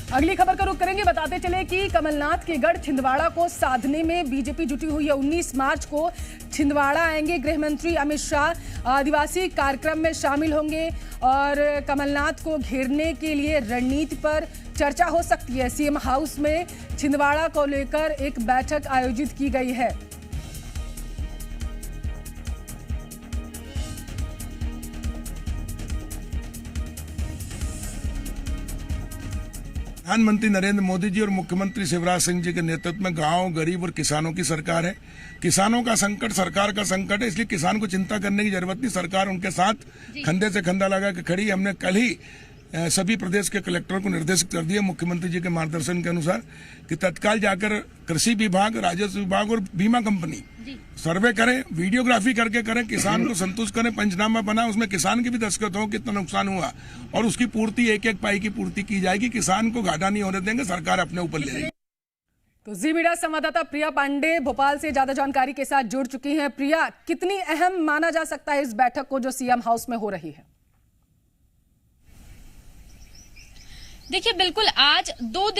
अगली खबर का रुख करेंगे। बताते चले कि कमलनाथ के गढ़ छिंदवाड़ा को साधने में बीजेपी जुटी हुई है। 19 मार्च को छिंदवाड़ा आएंगे गृह मंत्री अमित शाह। आदिवासी कार्यक्रम में शामिल होंगे और कमलनाथ को घेरने के लिए रणनीति पर चर्चा हो सकती है। सीएम हाउस में छिंदवाड़ा को लेकर एक बैठक आयोजित की गई है। प्रधानमंत्री नरेंद्र मोदी जी और मुख्यमंत्री शिवराज सिंह जी के नेतृत्व में गांव, गरीब और किसानों की सरकार है। किसानों का संकट सरकार का संकट है, इसलिए किसान को चिंता करने की जरूरत नहीं। सरकार उनके साथ कंधे से कंधा लगा के खड़ी। हमने कल ही सभी प्रदेश के कलेक्टरों को निर्देशित कर दिया मुख्यमंत्री जी के मार्गदर्शन के अनुसार कि तत्काल जाकर कृषि विभाग, राजस्व विभाग और बीमा कंपनी सर्वे करें, वीडियोग्राफी करके करें, किसान को संतुष्ट करें, पंचनामा बनाए, उसमें किसान की भी दस्तखत हो कितना नुकसान हुआ और उसकी पूर्ति एक एक पाई की पूर्ति की जाएगी। किसान को घाटा नहीं होने देंगे, सरकार अपने ऊपर ले लेगी। तो जी मीडिया संवाददाता प्रिया पांडे भोपाल से ज्यादा जानकारी के साथ जुड़ चुकी हैं। प्रिया, कितनी अहम माना जा सकता है इस बैठक को जो सीएम हाउस में हो रही है? देखिए, बिल्कुल आज दो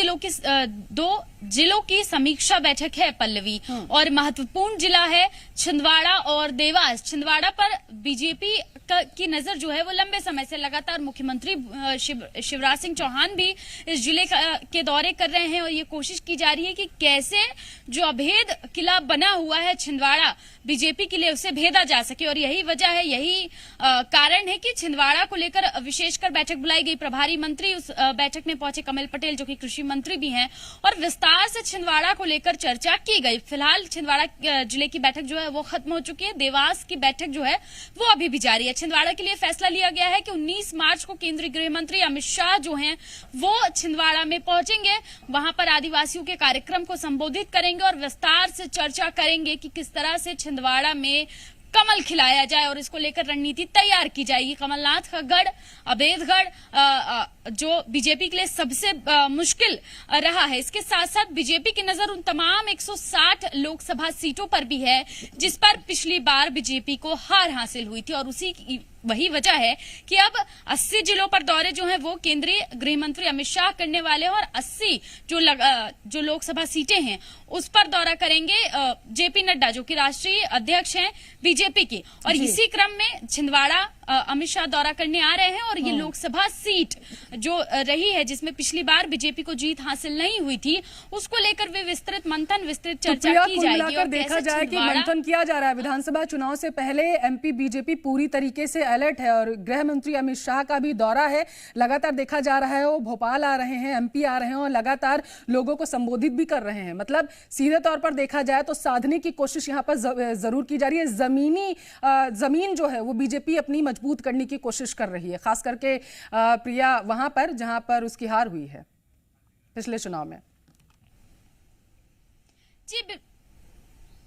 जिलों की समीक्षा बैठक है पल्लवी, और महत्वपूर्ण जिला है छिंदवाड़ा और देवास। छिंदवाड़ा पर बीजेपी की नजर जो है वो लंबे समय से लगातार मुख्यमंत्री शिवराज सिंह चौहान भी इस जिले के दौरे कर रहे हैं और ये कोशिश की जा रही है कि कैसे जो अभेद किला बना हुआ है छिंदवाड़ा बीजेपी के लिए उसे भेदा जा सके। और यही वजह है, यही कारण है कि छिंदवाड़ा को लेकर विशेषकर बैठक बुलाई गई। प्रभारी मंत्री उस बैठक में पहुंचे, कमल पटेल जो कि कृषि मंत्री भी हैं, और विस्तार से छिंदवाड़ा को लेकर चर्चा की गई। फिलहाल छिंदवाड़ा जिले की बैठक जो है वो खत्म हो चुकी है। देवास की बैठक जो है वो अभी भी जारी है। छिंदवाड़ा के लिए फैसला लिया गया है कि 19 मार्च को केंद्रीय गृह मंत्री अमित शाह जो हैं वो छिंदवाड़ा में पहुंचेंगे, वहां पर आदिवासियों के कार्यक्रम को संबोधित करेंगे और विस्तार से चर्चा करेंगे कि किस तरह से छिंदवाड़ा में कमल खिलाया जाए और इसको लेकर रणनीति तैयार की जाएगी। कमलनाथ का गढ़, अभेदगढ़, जो बीजेपी के लिए सबसे मुश्किल रहा है, इसके साथ साथ बीजेपी की नजर उन तमाम 160 लोकसभा सीटों पर भी है जिस पर पिछली बार बीजेपी को हार हासिल हुई थी। और वही वजह है कि अब 80 जिलों पर दौरे जो हैं वो केंद्रीय गृह मंत्री अमित शाह करने वाले हैं और 80 जो लोकसभा सीटें हैं उस पर दौरा करेंगे जेपी नड्डा जो कि राष्ट्रीय अध्यक्ष हैं बीजेपी की। और इसी क्रम में छिंदवाड़ा अमित शाह दौरा करने आ रहे हैं और ये लोकसभा सीट जो रही है जिसमें पिछली बार बीजेपी को जीत हासिल नहीं हुई थी, उसको लेकर भी विस्तृत चर्चा की जाएगी। और देखा जाए कि मंथन किया जा रहा है। विधानसभा चुनाव से पहले एमपी बीजेपी पूरी तरीके से अलर्ट है और गृह मंत्री अमित शाह का भी दौरा है। लगातार देखा जा रहा है वो भोपाल आ रहे हैं, एमपी आ रहे हैं और लगातार लोगों को संबोधित भी कर रहे हैं। मतलब सीधे तौर पर देखा जाए तो साधने की कोशिश यहाँ पर जरूर की जा रही है। जमीन जो है वो बीजेपी अपनी मजबूत करने की कोशिश कर रही है, खास करके प्रिया वहां पर जहां पर उसकी हार हुई है पिछले चुनाव में। जी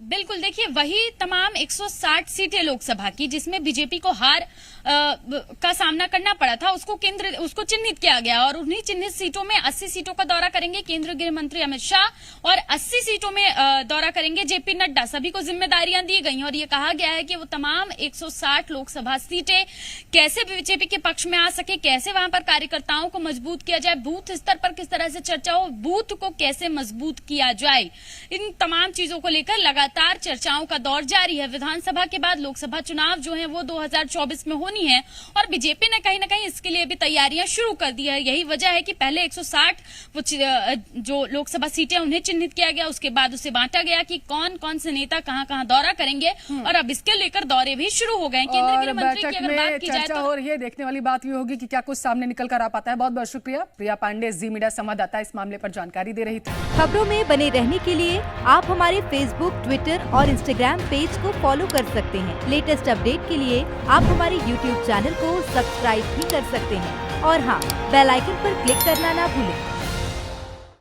बिल्कुल, देखिए वही तमाम 160 सीटें लोकसभा की जिसमें बीजेपी को हार का सामना करना पड़ा था, उसको चिन्हित किया गया और उन्हीं चिन्हित सीटों में 80 सीटों का दौरा करेंगे केंद्रीय गृह मंत्री अमित शाह और 80 सीटों में दौरा करेंगे जेपी नड्डा। सभी को जिम्मेदारियां दी गई और ये कहा गया है कि वो तमाम 160 लोकसभा सीटें कैसे बीजेपी के पक्ष में आ सके, कैसे वहां पर कार्यकर्ताओं को मजबूत किया जाए, बूथ स्तर पर किस तरह से चर्चा हो, बूथ को कैसे मजबूत किया जाए, इन तमाम चीजों को लेकर लगातार चर्चाओं का दौर जारी है। विधानसभा के बाद लोकसभा चुनाव जो है वो 2024 में होनी है और बीजेपी ने कहीं ना कहीं इसके लिए भी तैयारियां शुरू कर दी है। यही वजह है कि पहले 160 जो लोकसभा सीटें उन्हें चिन्हित किया गया, उसके बाद उसे बांटा गया कि कौन कौन से नेता कहां कहां दौरा करेंगे और अब इसके लेकर दौरे भी शुरू हो गए। केंद्रीय गृह मंत्री की अगर बात की जाए तो हो रही है, देखने वाली बात ये होगी कि क्या कुछ सामने निकल कर आ पाता है। बहुत बहुत शुक्रिया प्रिया पांडे, जी मीडिया संवाददाता, इस मामले पर जानकारी दे रही थी। खबरों में बने रहने के लिए आप हमारे फेसबुक, ट्विटर और इंस्टाग्राम पेज को फॉलो कर सकते हैं। लेटेस्ट अपडेट के लिए आप हमारे यूट्यूब चैनल को सब्सक्राइब भी कर सकते हैं और हाँ, बेल आइकन पर क्लिक करना ना भूलें।